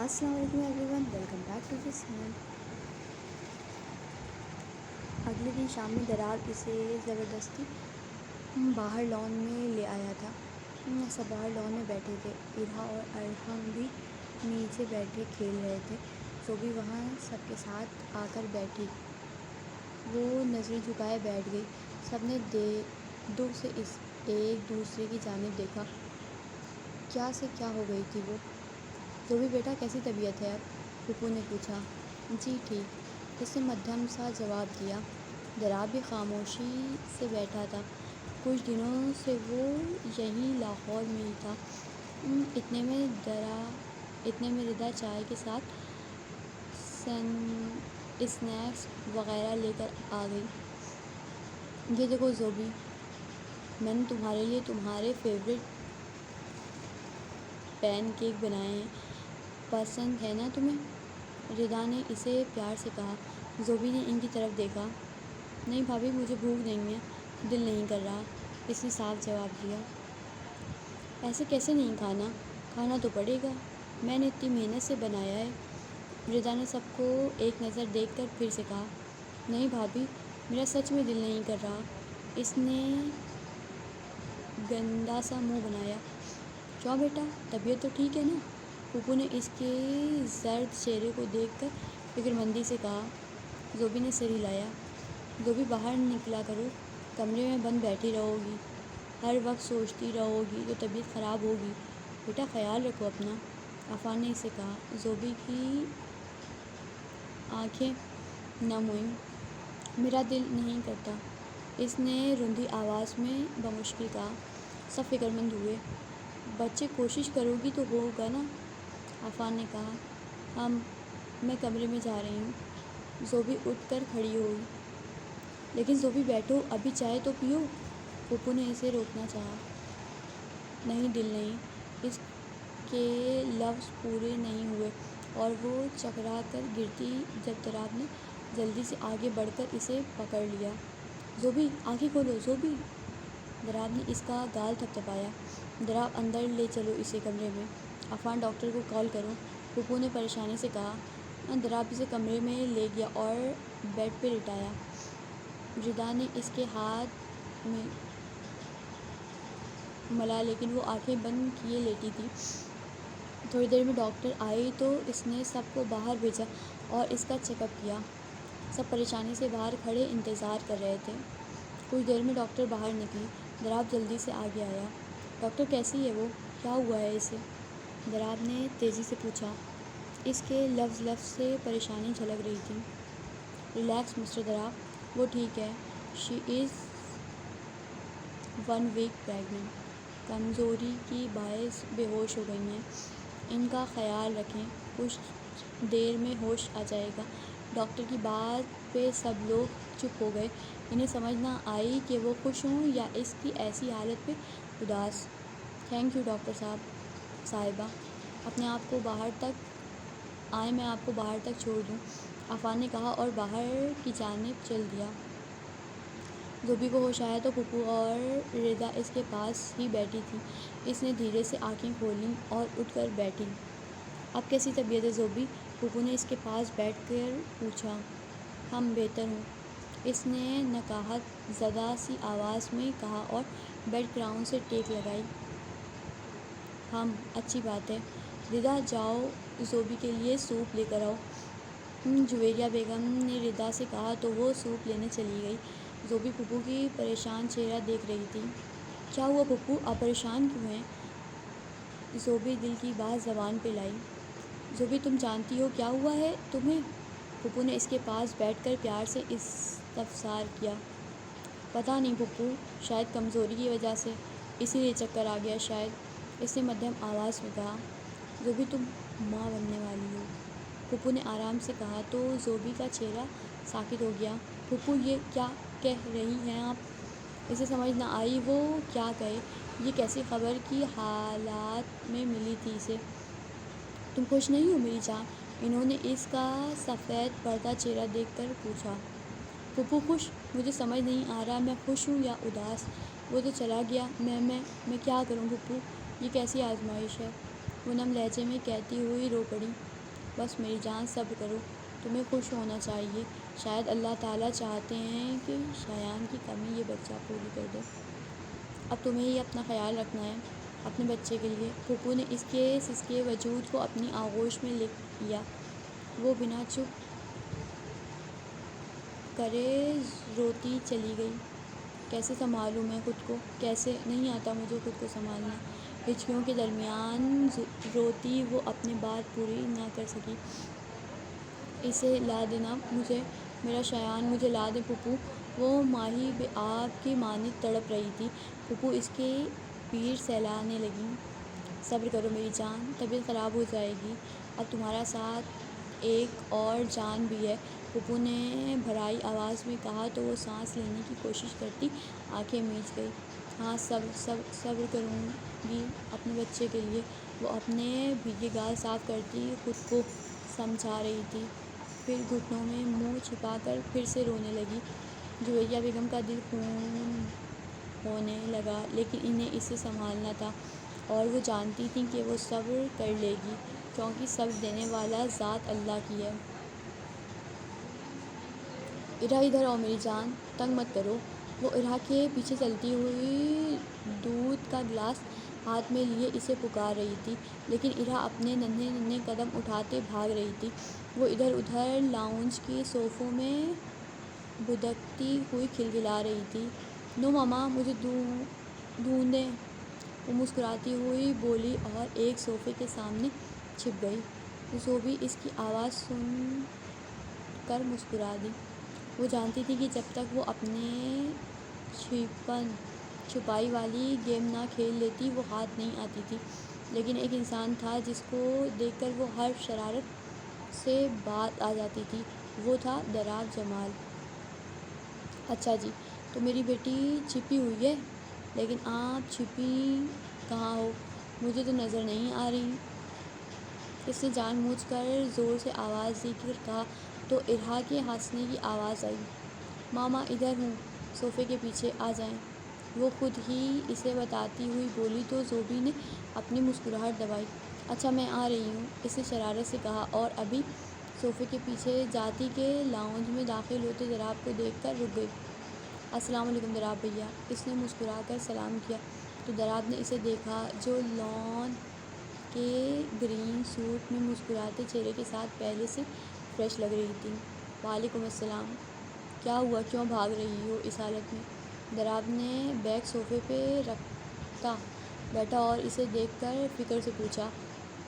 السلام علیکم everyone, welcome back to this channel. اگلے دن شام میں درار اسے زبردستی باہر لان میں لے آیا تھا۔ سب باہر لان میں بیٹھے تھے، ارہا اور ارحم بھی نیچے بیٹھے کھیل رہے تھے۔ زوبی وہاں سب کے ساتھ آ کر بیٹھی، وہ نظریں جھکائے بیٹھ گئی۔ سب نے دو سے ایک دوسرے کی جانب دیکھا۔ کیا سے کیا ہو گئی تھی وہ؟ زوبی بیٹا کیسی طبیعت ہے اب؟ پھپھو نے پوچھا۔ جی ٹھیک، اس نے مدھم سا جواب دیا۔ درار بھی خاموشی سے بیٹھا تھا، کچھ دنوں سے وہ یہیں لاہور میں ہی تھا۔ اتنے میں ردا چائے کے ساتھ اسنیکس وغیرہ لے کر آ گئی۔ یہ دیکھو زوبی، میں نے تمہارے لیے تمہارے فیورٹ پین کیک بنائے ہیں، پسند ہے نا تمہیں؟ ردا نے اسے پیار سے کہا۔ زوبی نے ان کی طرف دیکھا۔ نہیں بھابھی، مجھے بھوک نہیں ہے، دل نہیں کر رہا، اس نے صاف جواب دیا۔ ایسے کیسے نہیں کھانا؟ کھانا تو پڑے گا، میں نے اتنی محنت سے بنایا ہے۔ ردا نے سب کو ایک نظر دیکھ کر پھر سے کہا۔ نہیں بھابھی، میرا سچ میں دل نہیں کر رہا، اس نے گندا سا منہ بنایا۔ کیوں بیٹا، طبیعت تو ٹھیک ہے نا؟ پھپھو نے اس کے زرد چہرے کو دیکھ کر فکر مندی سے کہا۔ زوبی نے سر ہلایا۔ زوبی باہر نکلا کرو، کمرے میں بند بیٹھی رہو گی، ہر وقت سوچتی رہو گی تو طبیعت خراب ہوگی، بیٹا خیال رکھو اپنا، عفان نے اسے کہا۔ زوبی کی آنکھیں نم ہوئیں۔ میرا دل نہیں کرتا، اس نے رندی آواز میں بمشکل کہا۔ سب فکر مند ہوئے۔ بچے کوشش کرو گی تو ہوگا نا، عفان نے کہا۔ میں کمرے میں جا رہی ہوں۔ زوبی اٹھ کر کھڑی ہوئی۔ لیکن زوبی بیٹھو، ابھی چائے تو پیو، پھپھو نے اسے روکنا چاہا۔ نہیں دل نہیں، اس کے لفظ پورے نہیں ہوئے اور وہ چکرا کر گرتی جب درار نے جلدی سے آگے بڑھ کر اسے پکڑ لیا۔ زوبی آنکھیں کھولو، زوبی! درار نے اس کا گال تھپتھپایا۔ درار اندر لے چلو اسے کمرے میں، عفان ڈاکٹر کو کال کرو، پھپھو نے پریشانی سے کہا۔ درار اسے کمرے میں لے گیا اور بیڈ پہ لٹایا۔ ردا نے اس کے ہاتھ میں ملا لیکن وہ آنکھیں بند کیے لیٹی تھی۔ تھوڑی دیر میں ڈاکٹر آئی تو اس نے سب کو باہر بھیجا اور اس کا چیک اپ کیا۔ سب پریشانی سے باہر کھڑے انتظار کر رہے تھے۔ کچھ دیر میں ڈاکٹر باہر نکلی۔ درار جلدی سے آگے آیا۔ ڈاکٹر کیسی ہے وہ؟ کیا ہوا ہے اسے؟ درار نے تیزی سے پوچھا۔ اس کے لفظ سے پریشانی جھلک رہی تھی۔ ریلیکس مسٹر درار، وہ ٹھیک ہے، شی از 1 ویک پریگننٹ، کمزوری کی باعث بے ہوش ہو گئی ہیں، ان کا خیال رکھیں، کچھ دیر میں ہوش آ جائے گا۔ ڈاکٹر کی بات پہ سب لوگ چپ ہو گئے، انہیں سمجھ نہ آئی کہ وہ خوش ہوں یا اس کی ایسی حالت پہ اداس۔ تھینک یو ڈاکٹر صاحبہ، اپنے آپ کو باہر تک آئیں، میں آپ کو باہر تک چھوڑ دوں، عفان نے کہا اور باہر کی جانب چل دیا۔ زوبی کو ہوش آیا تو پھپھو اور ردا اس کے پاس ہی بیٹھی تھیں۔ اس نے دھیرے سے آنکھیں کھولیں اور اٹھ کر بیٹھی۔ اب کیسی طبیعت ہے زوبی؟ پھپھو نے اس کے پاس بیٹھ کر پوچھا۔ بہتر ہوں، اس نے نکہت زدہ سی آواز میں کہا اور بیڈ کراؤن سے ٹیک لگائی۔ اچھی بات ہے، ردا جاؤ زوبی کے لیے سوپ لے کر آؤ، جویریہ بیگم نے ردا سے کہا تو وہ سوپ لینے چلی گئی۔ زوبی پھپھو کی پریشان چہرہ دیکھ رہی تھی۔ کیا ہوا پھپھو، آپ پریشان کیوں ہیں؟ زوبی دل کی بات زبان پہ لائی۔ زوبی تم جانتی ہو کیا ہوا ہے تمہیں؟ پھپھو نے اس کے پاس بیٹھ کر پیار سے استفسار کیا۔ پتہ نہیں پھپھو، شاید کمزوری کی وجہ سے، اسی لیے چکر آ گیا شاید، اس نے مدھم آواز میں کہا۔ زوبی تم ماں بننے والی ہو، پھپھو نے آرام سے کہا تو زوبی کا چہرہ ساکت ہو گیا۔ پھپھو یہ کیا کہہ رہی ہیں آپ؟ اسے سمجھ نہ آئی وہ کیا کہے، یہ کیسی خبر کی حالت میں ملی تھی اسے۔ تم خوش نہیں ہو میری جان؟ انہوں نے اس کا سفید پردہ چہرہ دیکھ کر پوچھا۔ پھپھو خوش؟ مجھے سمجھ نہیں آ رہا میں خوش ہوں یا اداس، وہ تو چلا گیا، میں کیا کروں پھپھو، یہ کیسی آزمائش ہے، وہ نم لہجے میں کہتی ہوئی رو پڑی۔ بس میری جان صبر کرو، تمہیں خوش ہونا چاہیے، شاید اللہ تعالیٰ چاہتے ہیں کہ شایان کی کمی یہ بچہ پوری کر دے۔ اب تمہیں ہی اپنا خیال رکھنا ہے اپنے بچے کے لیے۔ پھوپھو نے اس کے سسکے وجود کو اپنی آغوش میں لکھ لیا۔ وہ بنا چپ کرے روتی چلی گئی۔ کیسے سنبھالوں میں خود کو، کیسے؟ نہیں آتا مجھے خود کو سنبھالنا۔ ہچکیوں کے درمیان روتی وہ اپنی بات پوری نہ کر سکی۔ اسے لا دینا مجھے، میرا شایان مجھے لا دے پھوپھو۔ وہ ماہی بے آب کی مانند تڑپ رہی تھی۔ پھوپھو اس کی پیٹھ سہلانے لگیں۔ صبر کرو میری جان، طبیعت خراب ہو جائے گی، اب تمہارا ساتھ ایک اور جان بھی ہے، پھوپھو نے بھرائی آواز میں کہا تو وہ سانس لینے کی کوشش کرتی آنکھیں میچ گئی۔ ہاں صبر کروں گی اپنے بچے کے لیے۔ وہ اپنے بھیگے گال صاف کرتی خود کو سمجھا رہی تھی، پھر گھٹنوں میں منہ چھپا کر پھر سے رونے لگی۔ جویریہ بیگم کا دل خون ہونے لگا، لیکن انہیں اسے سنبھالنا تھا اور وہ جانتی تھیں کہ وہ صبر کر لے گی، کیونکہ صبر دینے والا ذات اللہ کی ہے۔ ارا ادھر آؤ میری جان، تنگ مت کرو۔ وہ ارا کے پیچھے چلتی ہوئی دودھ کا گلاس ہاتھ میں لیے اسے پکار رہی تھی، لیکن ارا اپنے ننھے ننھے قدم اٹھاتے بھاگ رہی تھی۔ وہ ادھر ادھر لاؤنج کے صوفوں میں بھدکتی ہوئی کھلکھلا رہی تھی۔ نو ماما، مجھے دودھ دیں، وہ مسکراتی ہوئی بولی اور ایک صوفے کے سامنے چھپ گئی۔ زوبی اس کی آواز سن کر مسکرا دی۔ وہ جانتی تھی کہ جب تک وہ اپنے چھپن چھپائی والی گیم نہ کھیل لیتی وہ ہاتھ نہیں آتی تھی، لیکن ایک انسان تھا جس کو دیکھ کر وہ ہر شرارت سے باز آ جاتی تھی، وہ تھا دراب جمال۔ اچھا جی، تو میری بیٹی چھپی ہوئی ہے، لیکن آپ چھپی کہاں ہو؟ مجھے تو نظر نہیں آ رہی، اس نے جان بوجھ کر زور سے آواز دے کر کہا تو ارا کے ہنسنے کی آواز آئی۔ ماما ادھر ہوں، صوفے کے پیچھے آ جائیں، وہ خود ہی اسے بتاتی ہوئی بولی تو زوبی نے اپنی مسکراہٹ دبائی۔ اچھا میں آ رہی ہوں، اس نے شرارت سے کہا اور ابھی صوفے کے پیچھے جاتی کہ لاؤنج میں داخل ہوتے دراب کو دیکھ کر رک گئی۔ السلام علیکم دراب بھیا، اس نے مسکرا کر سلام کیا تو دراب نے اسے دیکھا جو لان کے گرین سوٹ میں مسکراتے چہرے کے ساتھ پہلے سے فریش لگ رہی تھی۔ وعلیکم السلام، کیا ہوا، کیوں بھاگ رہی ہو اس حالت میں؟ دراب نے بیگ صوفے پہ رکھتا بیٹھا اور اسے دیکھ کر فکر سے پوچھا۔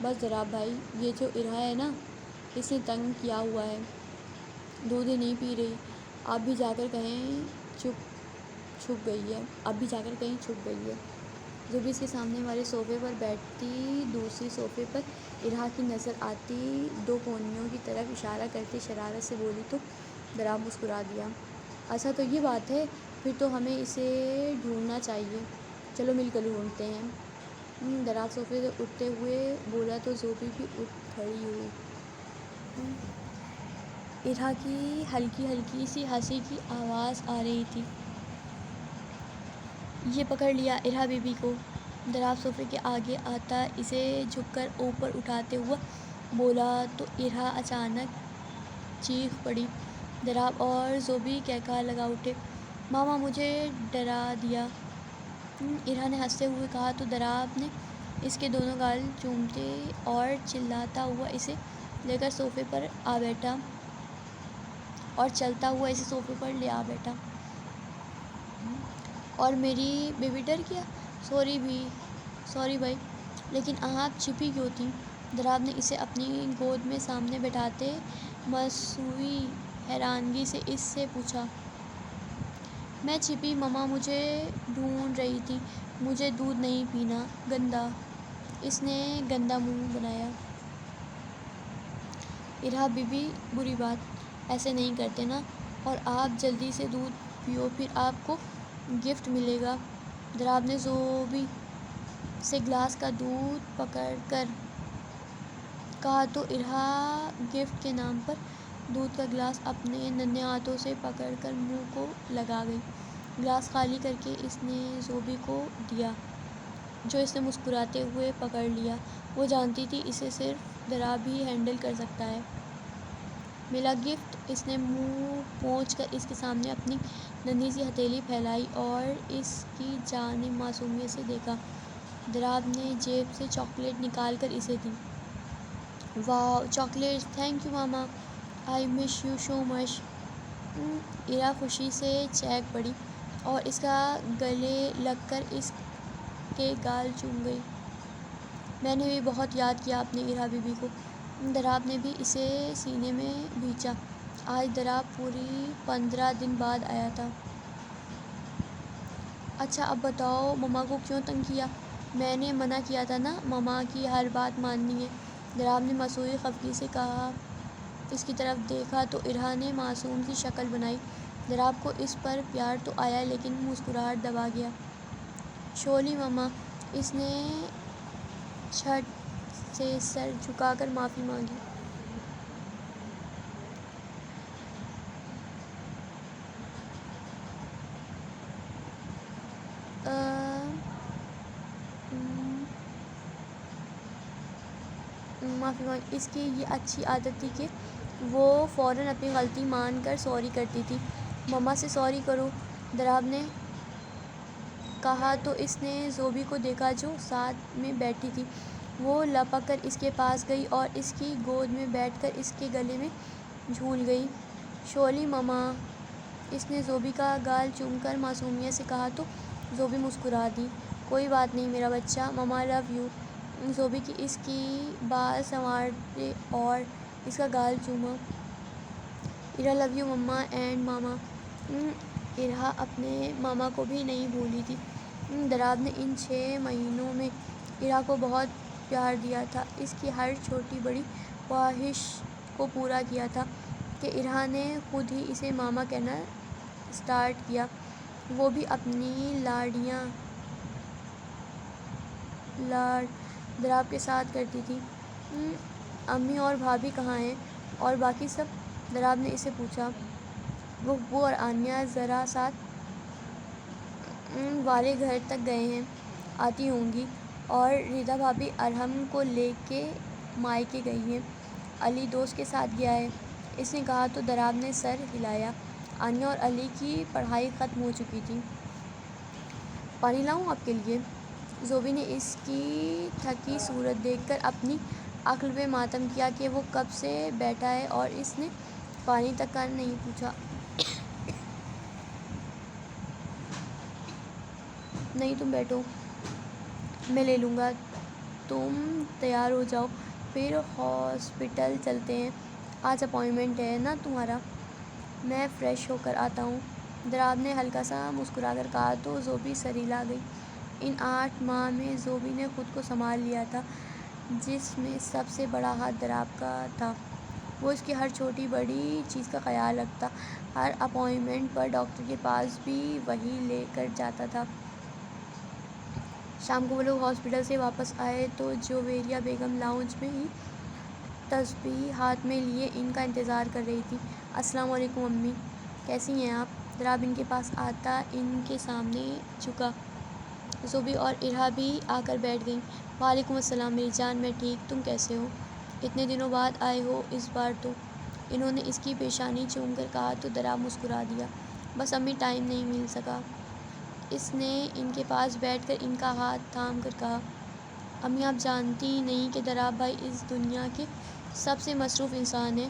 بس دراب بھائی، یہ جو ارا ہے نا، اس نے تنگ کیا ہوا ہے، دودھ ہی نہیں پی رہی، اب بھی جا کر کہیں چھپ گئی ہے۔ زوبی اس کے سامنے والے صوفے پر بیٹھتی دوسری صوفے پر ارا کی نظر آتی دو پونیوں کی طرف اشارہ کرتے شرارت سے بولی تو دراب مسکرا دیا۔ اچھا تو یہ بات ہے، پھر تو ہمیں اسے ڈھونڈنا چاہیے، چلو مل کر ڈھونڈتے ہیں۔ دراب صوفے سے اٹھتے ہوئے بولا تو زوبی بھی اٹھ کھڑی ہوئی۔ ارا کی ہلکی ہلکی سی ہنسی کی آواز آ رہی تھی۔ یہ پکڑ لیا ارا بی بی کو، دراب صوفے کے آگے آتا اسے جھک کر اوپر اٹھاتے ہوا بولا تو ارا اچانک چیخ پڑی۔ دراب اور زوبی کہکہا لگا اٹھے۔ ماما مجھے ڈرا دیا، ارا نے ہنستے ہوئے کہا تو دراب نے اس کے دونوں گال چومتے اور چلاتا ہوا اسے لے کر صوفے پر آ بیٹھا اور چلتا ہوا اسے صوفے پر لے آ بیٹھا۔ اور میری بیبی ڈر گیا، سوری بھائی، لیکن آپ چھپی کیوں تھیں؟ دراب نے اسے اپنی گود میں سامنے بٹھاتے مصنوعی حیرانگی سے اس سے پوچھا۔ میں چھپی مما مجھے ڈھونڈ رہی تھی، مجھے دودھ نہیں پینا، گندا، اس نے گندا منہ بنایا۔ ارا بی بی بری بات، ایسے نہیں کرتے نا، اور آپ جلدی سے دودھ پیو پھر آپ کو گفٹ ملے گا۔ دراب نے زوبی سے گلاس کا دودھ پکڑ کر کہا تو ارا گفٹ کے نام پر دودھ کا گلاس اپنے ننھے ہاتھوں سے پکڑ کر منہ کو لگا گئی۔ گلاس خالی کر کے اس نے زوبی کو دیا۔ جو اس نے مسکراتے ہوئے پکڑ لیا۔ وہ جانتی تھی اسے صرف ضراب ہی ہینڈل کر سکتا ہے۔ ملا گفٹ۔ اس نے منہ پونچھ کر اس کے سامنے اپنی ننھی سی ہتھیلی پھیلائی اور اس کی جانب معصومیت سے دیکھا۔ ضراب نے جیب سے چاکلیٹ نکال کر اسے دی۔ Wow chocolates, thank you mama, I miss you so much. Ira خوشی سے چہک پڑی اور اس کا گلے لگ کر اس کے گال چوم گئی۔ میں نے بھی بہت یاد کیا اپنے ایرا بیبی کو۔ ضراب نے بھی اسے سینے میں بھینچا۔ آج ضراب پوری 15 دن بعد آیا تھا۔ اچھا اب بتاؤ مما کو کیوں تنگ کیا؟ میں نے منع کیا تھا نا، مما کی ہر بات ماننی ہے۔ ضراب نے مصنوعی خفگی سے کہا۔ اس کی طرف دیکھا تو ایرا نے معصوم سی شکل بنائی۔ ضراب کو اس پر پیار تو آیا لیکن مسکراہٹ دبا گیا۔ سوری مما۔ اس نے جھٹ سے سر جھکا کر معافی مانگی۔ اس کی یہ اچھی عادت تھی کہ وہ فوراً اپنی غلطی مان کر سوری کرتی تھی۔ مما سے سوری کرو، ضراب نے کہا تو اس نے زوبی کو دیکھا جو ساتھ میں بیٹھی تھی۔ وہ لپک کر اس کے پاس گئی اور اس کی گود میں بیٹھ کر اس کے گلے میں جھول گئی۔ سوری مما۔ اس نے زوبی کا گال چوم کر معصومیت سے کہا تو زوبی مسکرا دی۔ کوئی بات نہیں میرا بچہ، مما لو یو۔ زوبی کی اس کی بال سنوارے اور اس کا گال چوما۔ ایرا لو یو مما اینڈ ماما۔ ایرا اپنے ماما کو بھی نہیں بھولی تھی۔ ضراب نے ان 6 مہینوں میں ایرا کو بہت پیار دیا تھا، اس کی ہر چھوٹی بڑی خواہش کو پورا کیا تھا کہ ایرا نے خود ہی اسے ماما کہنا اسٹارٹ کیا۔ وہ بھی اپنی لاڈ ضراب کے ساتھ کرتی تھی۔ امی اور بھابھی کہاں ہیں اور باقی سب؟ ضراب نے اسے پوچھا۔ وہ پھپھو اور آنیہ ذرا ساتھ والے گھر تک گئے ہیں، آتی ہوں گی، اور ردا بھابھی ارحم کو لے کے مائیکے گئی ہیں، علی دوست کے ساتھ گیا ہے، اس نے کہا تو ضراب نے سر ہلایا۔ آنیہ اور علی کی پڑھائی ختم ہو چکی تھی۔ پانی لاؤں آپ کے لیے؟ زوبی نے اس کی تھکی صورت دیکھ کر اپنی عقل پہ ماتم کیا کہ وہ کب سے بیٹھا ہے اور اس نے پانی تک کا نہیں پوچھا۔ نہیں تم بیٹھو، میں لے لوں گا، تم تیار ہو جاؤ پھر ہاسپٹل چلتے ہیں، آج اپائنٹمنٹ ہے نا تمہارا۔ میں فریش ہو کر آتا ہوں، ضراب نے ہلکا سا مسکرا کر کہا تو زوبی سر ہلا گئی۔ ان 8 ماہ میں زوبی نے خود کو سنبھال لیا تھا، جس میں سب سے بڑا ہاتھ ضراب کا تھا۔ وہ اس کی ہر چھوٹی بڑی چیز کا خیال رکھتا، ہر اپائنٹمنٹ پر ڈاکٹر کے پاس بھی وہی لے کر جاتا تھا۔ شام کو وہ لوگ ہاسپٹل سے واپس آئے تو جویریہ بیگم لاؤنج میں ہی تسبیح ہاتھ میں لیے ان کا انتظار کر رہی تھی۔ السلام علیکم امی، کیسی ہیں آپ؟ ضراب ان کے پاس آتا ان کے سامنے جھکا۔ زوبی اور ایرا بھی آ کر بیٹھ گئیں۔ وعلیکم السلام میری جان، میں ٹھیک، تم کیسے ہو؟ اتنے دنوں بعد آئے ہو اس بار تو، انہوں نے اس کی پیشانی چوم کر کہا تو ضراب مسکرا دیا۔ بس امی ٹائم نہیں مل سکا۔ اس نے ان کے پاس بیٹھ کر ان کا ہاتھ تھام کر کہا۔ امی آپ جانتی ہی نہیں کہ ضراب بھائی اس دنیا کے سب سے مصروف انسان ہیں۔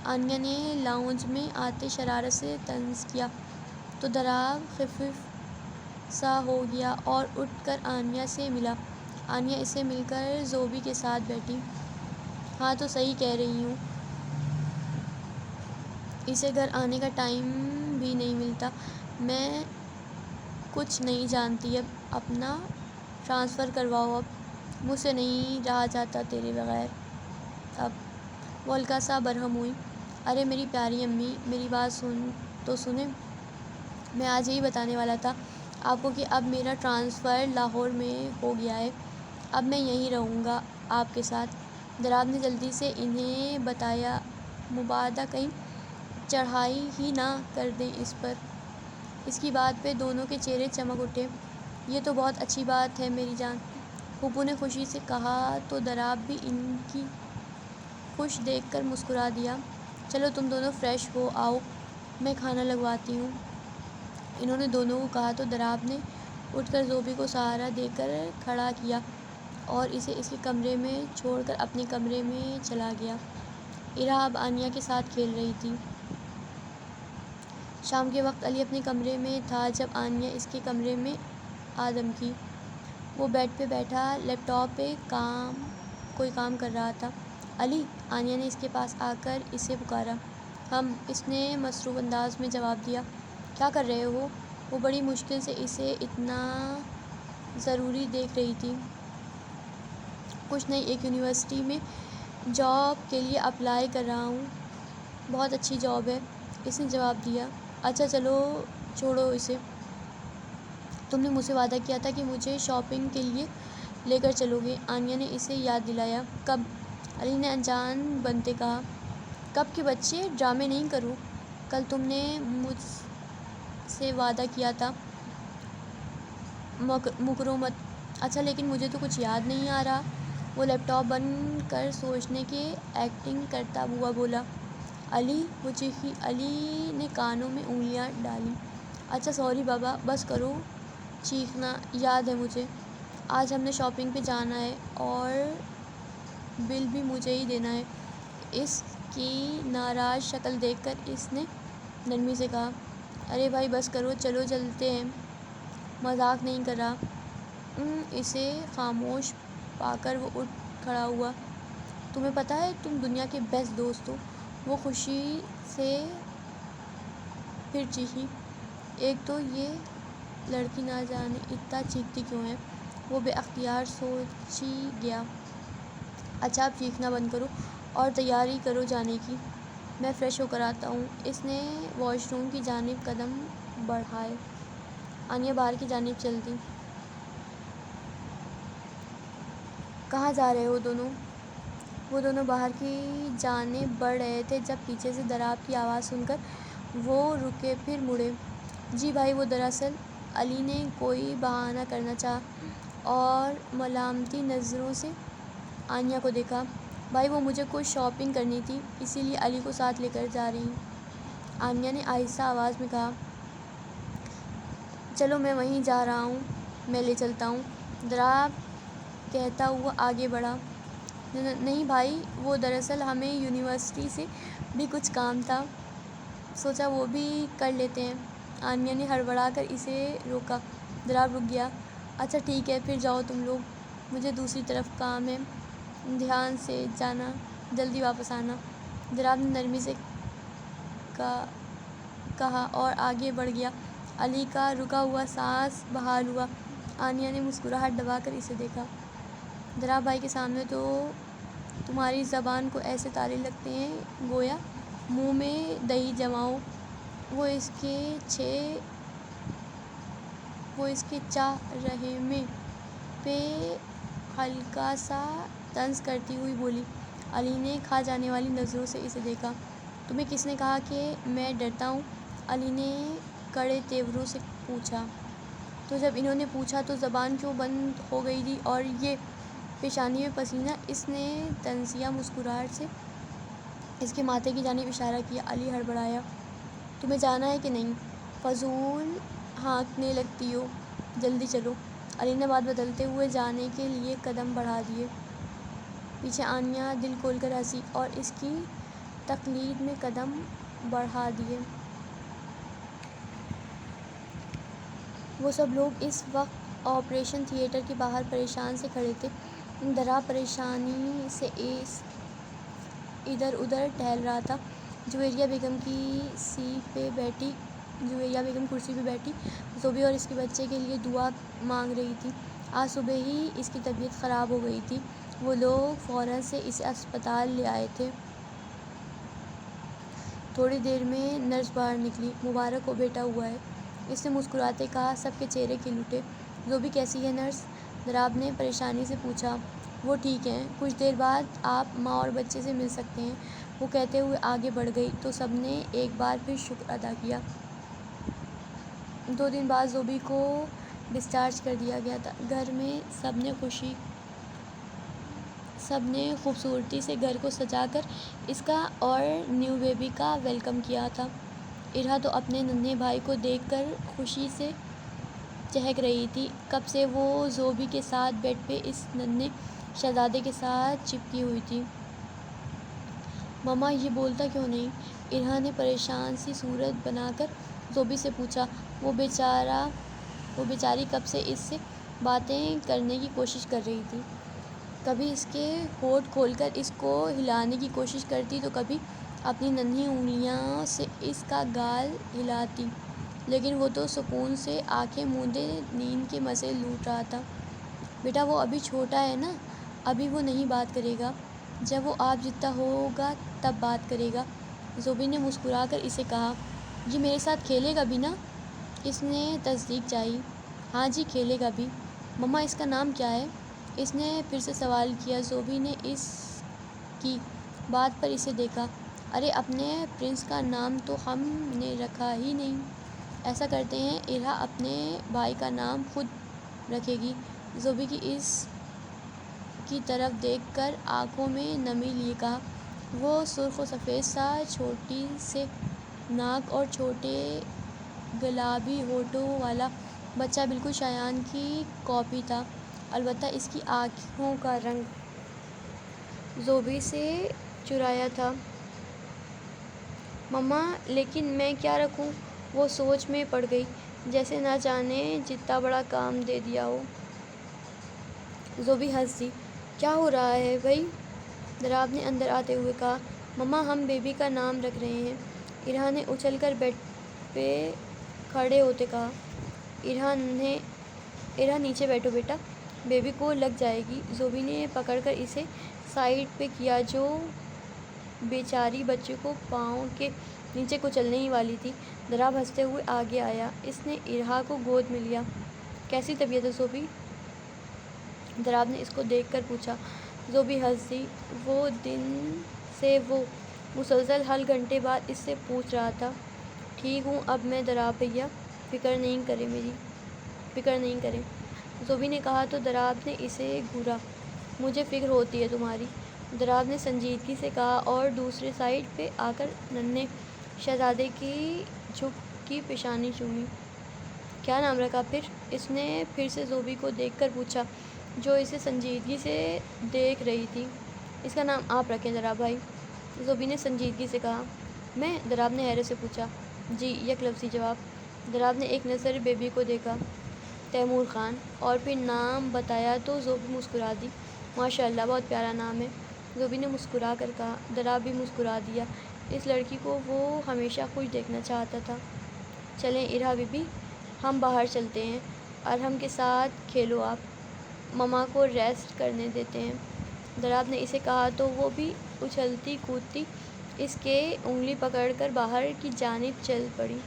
آنیہ نے لاؤنج میں آتے شرارت سے طنز کیا تو ضراب خفیف سا ہو گیا اور اٹھ کر آنیہ سے ملا۔ آنیہ اس سے مل کر زوبی کے ساتھ بیٹھی۔ ہاں تو صحیح کہہ رہی ہوں، اسے گھر آنے کا ٹائم بھی نہیں ملتا۔ میں کچھ نہیں جانتی، اب اپنا ٹرانسفر کرواؤ، اب مجھ سے نہیں رہا جاتا تیرے بغیر اب۔ وہ ہلکا سا برہم ہوئی۔ ارے میری پیاری امی، میری بات تو سنیں، میں آج یہی بتانے والا تھا آپ کو کہ اب میرا ٹرانسفر لاہور میں ہو گیا ہے، اب میں یہیں رہوں گا آپ کے ساتھ۔ ضراب نے جلدی سے انہیں بتایا، مبادا کہیں چڑھائی ہی نہ کر دیں اس پر۔ اس کی بات پہ دونوں کے چہرے چمک اٹھے۔ یہ تو بہت اچھی بات ہے میری جان۔ پھوپھو نے خوشی سے کہا تو دراب بھی ان کی خوش دیکھ کر مسکرا دیا۔ چلو تم دونوں فریش ہو آؤ، میں کھانا لگواتی ہوں۔ انہوں نے دونوں کو کہا تو دراب نے اٹھ کر زوبی کو سہارا دے کر کھڑا کیا اور اسے اس کے کمرے میں چھوڑ کر اپنے کمرے میں چلا گیا۔ ارا اب آنیہ کے ساتھ کھیل رہی تھی۔ شام کے وقت علی اپنے کمرے میں تھا جب آنیہ اس کے کمرے میں آ دمکی۔ وہ بیڈ پہ بیٹھا لیپ ٹاپ پہ کوئی کام کر رہا تھا۔ علی، آنیہ نے اس کے پاس آ کر اسے پکارا۔ اس نے مصروف انداز میں جواب دیا۔ کیا کر رہے ہو؟ وہ بڑی مشکل سے اسے اتنا ضروری دیکھ رہی تھی۔ کچھ نہیں، ایک یونیورسٹی میں جاب کے لیے اپلائی کر رہا ہوں۔ بہت اچھی جاب ہے، اس نے جواب دیا۔ اچھا چلو چھوڑو اسے، تم نے مجھ سے وعدہ کیا تھا کہ مجھے شاپنگ کے لیے لے کر چلو گے، آنیہ نے اسے یاد دلایا۔ کب؟ علی نے انجان بنتے کہا۔ کب کے بچے، ڈرامے نہیں کرو، کل تم نے مجھ سے وعدہ کیا تھا، مکرو مت۔ اچھا لیکن مجھے تو کچھ یاد نہیں آ رہا، وہ لیپ ٹاپ بند کر سوچنے کی ایکٹنگ کرتا ہوا بولا۔ علی، وہ چیخی۔ علی نے کانوں میں انگلیاں ڈالیں۔ اچھا سوری بابا، بس کرو چیخنا، یاد ہے مجھے، آج ہم نے شاپنگ پہ جانا ہے اور بل بھی مجھے ہی دینا ہے۔ اس کی ناراض شکل دیکھ کر اس نے نرمی سے کہا۔ ارے بھائی بس کرو، چلو چلتے ہیں، مذاق نہیں کر رہا۔ اسے خاموش پا کر وہ اٹھ کھڑا ہوا۔ تمہیں پتہ ہے تم دنیا کے بیسٹ دوست ہو، وہ خوشی سے پھر چیخی۔ ایک تو یہ لڑکی نہ جانے اتنا چیختی کیوں ہے، وہ بے اختیار سوچی گیا۔ اچھا اب چیخنا بند کرو اور تیاری کرو جانے کی، میں فریش ہو کر آتا ہوں۔ اس نے واش روم کی جانب قدم بڑھائے۔ آنیہ باہر کی جانب چل دی۔ کہاں جا رہے ہو دونوں؟ وہ دونوں باہر کی جانب بڑھ رہے تھے جب پیچھے سے دراب کی آواز سن کر وہ رکے پھر مڑے۔ جی بھائی، وہ دراصل، علی نے کوئی بہانہ کرنا چاہا اور ملامتی نظروں سے آنیہ کو دیکھا۔ بھائی وہ مجھے کچھ شاپنگ کرنی تھی، اسی لیے علی کو ساتھ لے کر جا رہی ہوں، آنیہ نے آہستہ آواز میں کہا۔ چلو میں وہیں جا رہا ہوں، میں لے چلتا ہوں، دراب کہتا ہوا آگے بڑھا۔ نہیں بھائی، وہ دراصل ہمیں یونیورسٹی سے بھی کچھ کام تھا، سوچا وہ بھی کر لیتے ہیں، آنیہ نے ہڑبڑا کر اسے روکا۔ دراب رک گیا۔ اچھا ٹھیک ہے پھر جاؤ تم لوگ، مجھے دوسری طرف کام ہے، دھیان سے جانا، جلدی واپس آنا، دراب نے نرمی سے کہا اور آگے بڑھ گیا۔ علی کا رکا ہوا سانس بحال ہوا۔ آنیہ نے مسکراہٹ دبا کر اسے دیکھا۔ دراب بھائی کے سامنے تو تمہاری زبان کو ایسے تالے لگتے ہیں گویا منہ میں دہی جما ہو۔ وہ اس کے چاہ رہے پہ ہلکا سا طنز کرتی ہوئی بولی۔ علی نے کھا جانے والی نظروں سے اسے دیکھا۔ تمہیں کس نے کہا کہ میں ڈرتا ہوں؟ علی نے کڑے تیوروں سے پوچھا۔ تو جب انہوں نے پوچھا تو زبان کیوں بند ہو گئی تھی اور یہ پیشانی میں پسینہ؟ اس نے طنزیہ مسکراہٹ سے اس کے ماتھے کی جانب اشارہ کیا۔ علی ہڑبڑایا۔ تمہیں جانا ہے کہ نہیں؟ فضول ہانکنے لگتی ہو، جلدی چلو۔ علی نے بات بدلتے ہوئے جانے کے لیے قدم بڑھا دیے۔ پیچھے آنیہ دل کھول کر ہنسی اور اس کی تقلید میں قدم بڑھا دیے۔ وہ سب لوگ اس وقت آپریشن تھیٹر کے باہر پریشان سے کھڑے تھے۔ دراب پریشانی سے ادھر ادھر ٹہل رہا تھا۔ جویریہ بیگم کرسی پہ بیٹھی زوبی اور اس کے بچے کے لیے دعا مانگ رہی تھی۔ آج صبح ہی اس کی طبیعت خراب ہو گئی تھی، وہ لوگ فوراً سے اسے اسپتال لے آئے تھے۔ تھوڑی دیر میں نرس باہر نکلی۔ مبارک ہو بیٹا ہوا ہے، اس نے مسکراتے کہا۔ سب کے چہرے کھل اٹھے۔ زوبی کیسی ہے نرس؟ دراب نے پریشانی سے پوچھا۔ وہ ٹھیک ہیں، کچھ دیر بعد آپ ماں اور بچے سے مل سکتے ہیں، وہ کہتے ہوئے آگے بڑھ گئی تو سب نے ایک بار پھر شکر ادا کیا۔ 2 دن بعد زوبی کو ڈسچارج کر دیا گیا تھا۔ گھر میں سب نے خوشی سب نے خوبصورتی سے گھر کو سجا کر اس کا اور نیو بیبی کا ویلکم کیا تھا۔ ارہا تو اپنے ننھے بھائی کو دیکھ کر خوشی سے چہک رہی تھی۔ کب سے وہ زوبی کے ساتھ بیڈ پہ اس ننھے شہزادے کے ساتھ چپکی ہوئی تھی۔ مما یہ بولتا کیوں نہیں؟ ارہا نے پریشان سی صورت بنا کر زوبی سے پوچھا۔ وہ بیچاری کب سے اس سے باتیں کرنے کی کوشش کر رہی تھی۔ کبھی اس کے ہونٹ کھول کر اس کو ہلانے کی کوشش کرتی تو کبھی اپنی ننھی انگلیاں سے اس کا گال ہلاتی، لیکن وہ تو سکون سے آنکھیں مونڈے نیند کے مزے لوٹ رہا تھا۔ بیٹا وہ ابھی چھوٹا ہے نا، ابھی وہ نہیں بات کرے گا، جب وہ آپ جتنا ہوگا تب بات کرے گا۔ زوبی نے مسکرا کر اسے کہا۔ یہ میرے ساتھ کھیلے گا بھی نا؟ اس نے تصدیق چاہی۔ ہاں جی کھیلے گا بھی۔ مما اس کا نام کیا ہے؟ اس نے پھر سے سوال کیا۔ زوبی نے اس کی بات پر اسے دیکھا۔ ارے اپنے پرنس کا نام تو ہم نے رکھا ہی نہیں۔ ایسا کرتے ہیں ارہا اپنے بھائی کا نام خود رکھے گی۔ زوبی کی اس کی طرف دیکھ کر آنکھوں میں نمی لیے کہا۔ وہ سرخ و سفید سا چھوٹی سے ناک اور چھوٹے گلابی ہونٹوں والا بچہ بالکل شایان کی کاپی تھا، البتہ اس کی آنکھوں کا رنگ زوبی سے چرایا تھا۔ مما لیکن میں کیا رکھوں؟ وہ سوچ میں پڑ گئی، جیسے نہ جانے جتنا بڑا کام دے دیا ہو۔ زوبی ہنس دی۔ کیا ہو رہا ہے بھئی؟ دراب نے اندر آتے ہوئے کہا۔ مما ہم بیبی کا نام رکھ رہے ہیں۔ ارہا نے اچھل کر بیڈ پہ کھڑے ہوتے کہا۔ ارہا نیچے بیٹھو بیٹا، بیبی کو لگ جائے گی۔ زوبی نے پکڑ کر اسے سائیڈ پہ کیا جو بیچاری بچے کو پاؤں کے نیچے کچلنے ہی والی تھی۔ دراب ہنستے ہوئے آگے آیا۔ اس نے ارہا کو گود میں لیا۔ کیسی طبیعت ہے زوبی؟ دراب نے اس کو دیکھ کر پوچھا۔ زوبی ہنس دی۔ وہ دن سے وہ مسلسل ہر گھنٹے بعد اس سے پوچھ رہا تھا۔ ٹھیک ہوں اب میں دراب بھیا، فکر نہیں کریں۔ زوبی نے کہا تو دراب نے اسے گھورا۔ مجھے فکر ہوتی ہے تمہاری، دراب نے سنجیدگی سے کہا اور دوسرے سائیڈ پہ آ کر ننھے شہزادے کی جھکی پیشانی چومی۔ کیا نام رکھا پھر؟ اس نے پھر سے زوبی کو دیکھ کر پوچھا جو اسے سنجیدگی سے دیکھ رہی تھی۔ اس کا نام آپ رکھیں دراب بھائی، زوبی نے سنجیدگی سے کہا۔ میں؟ دراب نے حیرت سے پوچھا۔ جی یک لفظی جواب۔ دراب نے ایک نظر بیبی کو دیکھا۔ تیمور خان، اور پھر نام بتایا تو زوبی مسکرا دی۔ ماشاء اللہ بہت پیارا نام ہے، زوبی نے مسکرا کر کہا۔ دراب بھی مسکرا دیا۔ اس لڑکی کو وہ ہمیشہ خوش دیکھنا چاہتا تھا۔ چلیں ارہا بی بی، ہم باہر چلتے ہیں، ارحم کے ساتھ کھیلو آپ، مما کو ریسٹ کرنے دیتے ہیں۔ دراب نے اسے کہا تو وہ بھی اچھلتی کودتی اس کے انگلی پکڑ کر باہر کی جانب چل پڑی۔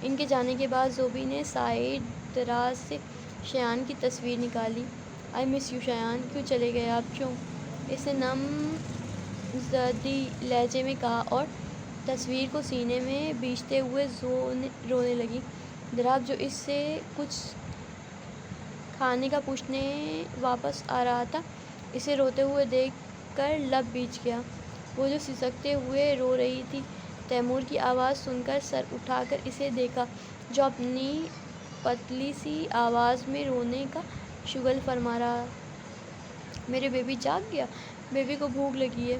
ان کے جانے کے بعد زوبی نے سائیڈ دراز سے شایان کی تصویر نکالی۔ آئی مس یو شایان، کیوں چلے گئے آپ؟ کیوں؟ اس نے نم زدی لہجے میں کہا اور تصویر کو سینے میں بھیجتے ہوئے رونے لگی۔ دراب جو اس سے کچھ کھانے کا پوچھنے واپس آ رہا تھا، اسے روتے ہوئے دیکھ کر لب بھیج گیا۔ وہ جو سسکتے ہوئے رو رہی تھی، تیمور کی آواز سن کر سر اٹھا کر اسے دیکھا جو اپنی پتلی سی آواز میں رونے کا شغل فرما رہا۔ میرے بیبی جاگ گیا، بیبی کو بھوک لگی ہے،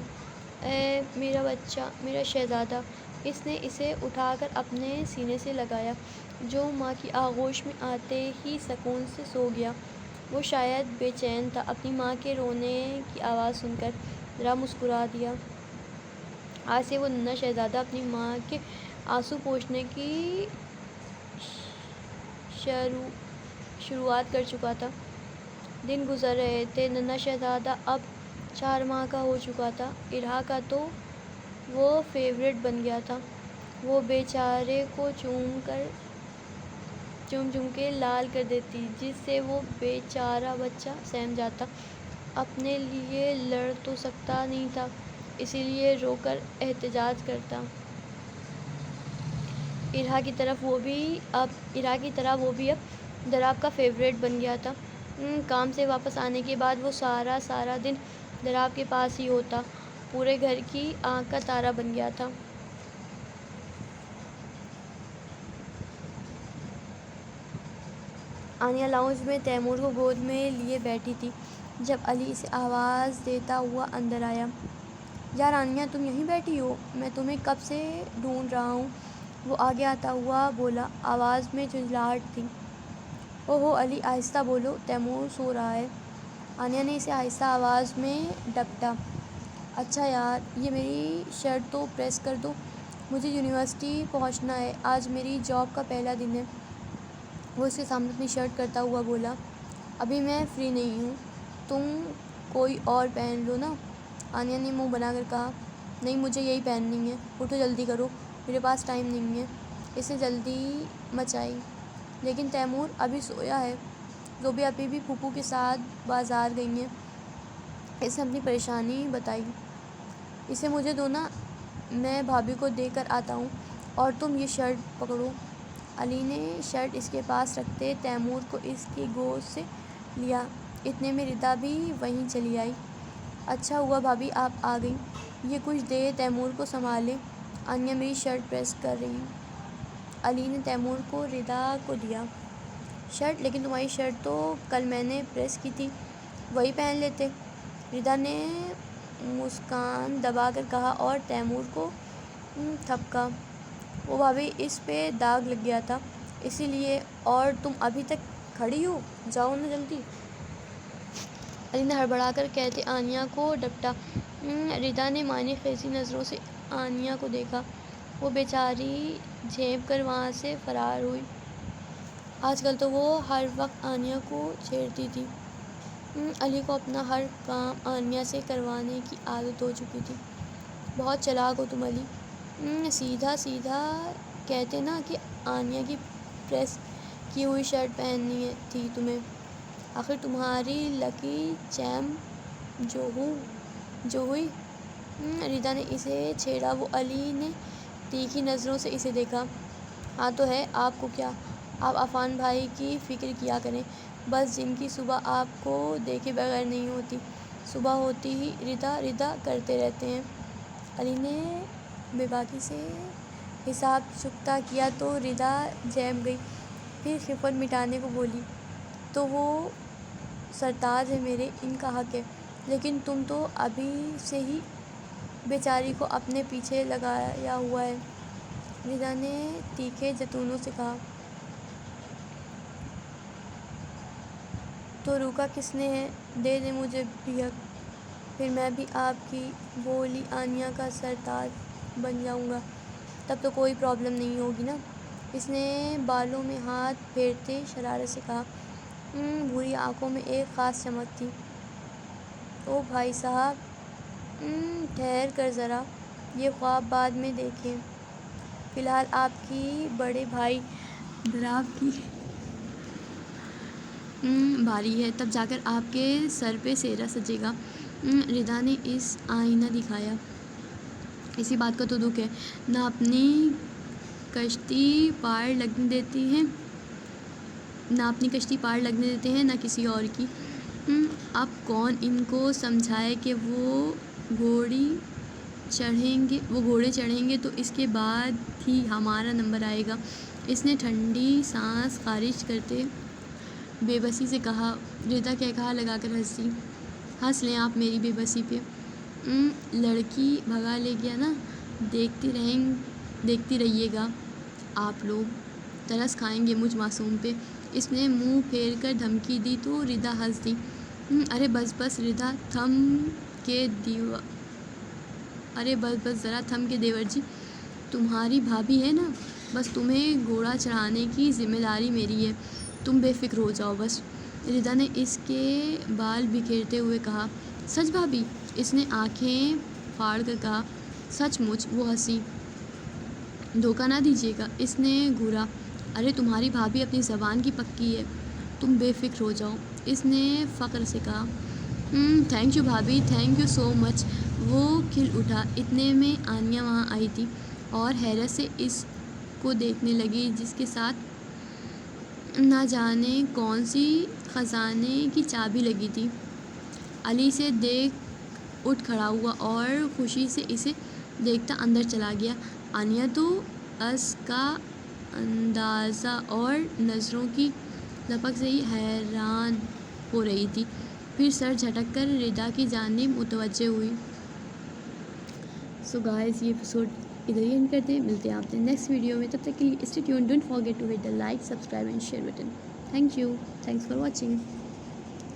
اے میرا بچہ، میرا شہزادہ۔ اس نے اسے اٹھا کر اپنے سینے سے لگایا جو ماں کی آغوش میں آتے ہی سکون سے سو گیا۔ وہ شاید بے چین تھا اپنی ماں کے رونے کی آواز سن کر۔ دراب مسکرا دیا۔ آج سے وہ ننھا شہزادہ اپنی ماں کے آنسو پوچھنے کی شروعات کر چکا تھا۔ دن گزر رہے تھے، ننھا شہزادہ اب 4 ماہ کا ہو چکا تھا۔ ارہا کا تو وہ فیورٹ بن گیا تھا۔ وہ بے چارے کو چوم چوم کے لال کر دیتی، جس سے وہ بے چارہ بچہ سہم جاتا۔ اپنے لیے لڑ تو سکتا نہیں تھا، اسی لیے رو کر احتجاج کرتا۔ ارہا کی طرح وہ بھی اب دراب کا فیورٹ بن گیا تھا۔ کام سے واپس آنے کے بعد وہ سارا دن دراب کے پاس ہی ہوتا، پورے گھر کی آنکھ کا تارا بن گیا تھا۔ آنیہ لاؤنج میں تیمور کو گود میں لیے بیٹھی تھی جب علی اسے آواز دیتا ہوا اندر آیا۔ یار آنیہ، تم یہیں بیٹھی ہو؟ میں تمہیں کب سے ڈھونڈ رہا ہوں، وہ آگے آتا ہوا بولا، آواز میں جھنجھلاہٹ تھی۔ اوہو علی، آہستہ بولو، تیمور سو رہا ہے۔ آنیہ نے اسے آہستہ آواز میں ڈپٹا۔ اچھا یار، یہ میری شرٹ تو پریس کر دو، مجھے یونیورسٹی پہنچنا ہے، آج میری جاب کا پہلا دن ہے۔ وہ اس کے سامنے اپنی شرٹ کرتا ہوا بولا، ابھی میں فری نہیں ہوں، تم کوئی اور پہن لو نا۔ آنیہ نے منہ بنا کر کہا، نہیں مجھے یہی پہننی ہے، اٹھو جلدی کرو، میرے پاس ٹائم نہیں ہے۔ اس نے جلدی مچائی، لیکن تیمور ابھی سویا ہے، زوبی ابھی بھی پھوپھو کے ساتھ بازار گئی ہیں۔ اس نے اپنی پریشانی بتائی۔ اسے مجھے دو نا، میں بھابھی کو دے کر آتا ہوں، اور تم یہ شرٹ پکڑو۔ علی نے شرٹ اس کے پاس رکھتے تیمور کو اس کی گود سے لیا۔ اتنے میں ردا بھی وہیں چلی آئی۔ اچھا ہوا بھابھی آپ آ گئیں، یہ کچھ دیر تیمور کو سنبھالیں، آنیہ میری شرٹ پریس کر رہی۔ علی نے تیمور کو ردا کو دیا۔ شرٹ؟ لیکن تمہاری شرٹ تو کل میں نے پریس کی تھی، وہی پہن لیتے، ردا نے مسکان دبا کر کہا اور تیمور کو تھپکا۔ وہ بھابھی اس پہ داغ لگ گیا تھا، اسی لیے، اور تم ابھی تک کھڑی ہو، جاؤ نا جلدی۔ علی نے ہڑبڑا کر کہتے آنیہ کو ڈپٹا۔ ردا نے معنی خیزی نظروں سے آنیہ کو دیکھا، وہ بیچاری جھینپ کر وہاں سے فرار ہوئی۔ آج کل تو وہ ہر وقت آنیہ کو چھیڑتی تھی۔ علی کو اپنا ہر کام آنیہ سے کروانے کی عادت ہو چکی تھی۔ بہت چالاک ہو تم علی، سیدھا سیدھا کہتے نا کہ آنیہ کی پریس کی ہوئی شرٹ پہننی تھی تمہیں، آخر تمہاری لکی چیم جو ہوئی۔ ردا نے اسے چھیڑا۔ وہ علی نے تیکھی نظروں سے اسے دیکھا۔ ہاں تو ہے، آپ کو کیا، آپ عفان بھائی کی فکر کیا کریں، بس جن کی صبح آپ کو دیکھے بغیر نہیں ہوتی، صبح ہوتی ہی ردا ردا کرتے رہتے ہیں۔ علی نے بے باکی سے حساب چکتا کیا تو ردا جھینپ گئی، پھر خفت مٹانے کو بولی، تو وہ سرتاج ہیں میرے، ان کا حق ہے، لیکن تم تو ابھی سے ہی بیچاری کو اپنے پیچھے لگایا ہوا ہے۔ ردا نے تیکھے جتونوں سے کہا۔ تو روکا کس نے ہے، دے دیں مجھے بھی حق، پھر میں بھی آپ کی بولی آنیہ کا سرتاج بن جاؤں گا، تب تو کوئی پرابلم نہیں ہوگی نا۔ اس نے بالوں میں ہاتھ پھیرتے شرارت سے کہا۔ بھوری آنکھوں میں ایک خاص چمک تھی۔ او بھائی صاحب، ٹھہر کر ذرا، یہ خواب بعد میں دیکھیں، فی الحال آپ کی بڑے بھائی دراب کی باری ہے، تب جا کر آپ کے سر پہ سہرا سجے گا۔ ردا نے اس آئینہ دکھایا۔ اسی بات کا تو دکھ ہے، نہ اپنی کشتی پار لگنے دیتے ہیں، نہ کسی اور کی۔ اب کون ان کو سمجھائے کہ وہ گھوڑے چڑھیں گے تو اس کے بعد ہی ہمارا نمبر آئے گا۔ اس نے ٹھنڈی سانس خارج کرتے بے بسی سے کہا۔ ردا قہقہہ لگا کر ہنسی۔ ہنس لیں آپ میری بے بسی پہ، لڑکی بھگا لے گیا نا، دیکھتی رہیے گا، آپ لوگ ترس کھائیں گے مجھ معصوم پہ۔ اس نے منہ پھیر کر دھمکی دی تو ردا ہنس دی۔ ارے بس ردا، ذرا تھم کے دیور جی، تمہاری بھابھی ہے نا، بس تمہیں گھوڑا چڑھانے کی ذمہ داری میری ہے، تم بے فکر ہو جاؤ بس۔ ردا نے اس کے بال بکھیرتے ہوئے کہا۔ سچ بھابھی؟ اس نے آنکھیں پھاڑ کر کہا۔ سچ مچ، وہ ہنسی۔ دھوکہ نہ دیجیے گا، اس نے گھورا۔ ارے تمہاری بھابھی اپنی زبان کی پکی ہے، تم بے فکر ہو جاؤ، اس نے فخر سے کہا۔ تھینک یو بھابھی، تھینک یو سو مچ، وہ کھل اٹھا۔ اتنے میں آنیہ وہاں آئی تھی اور حیرت سے اس کو دیکھنے لگی جس کے ساتھ نہ جانے کون سی خزانے کی چابی لگی تھی۔ علی سے دیکھ اٹھ کھڑا ہوا اور خوشی سے اسے دیکھتا اندر چلا گیا۔ انیا تو اس کا اندازہ اور نظروں کی لپک سے ہی حیران ہو رہی تھی، پھر سر جھٹک کر ردا کی جانب متوجہ ہوئی۔ سو گائز یہ ایپیسوڈ ادھر ہی اینڈ کرتے ہیں، ملتے ہیں آپ سے نیکسٹ ویڈیو میں، تب تک کے لیے stay tuned, don't forget to hit the like, subscribe and share button. Thank you, thanks for watching.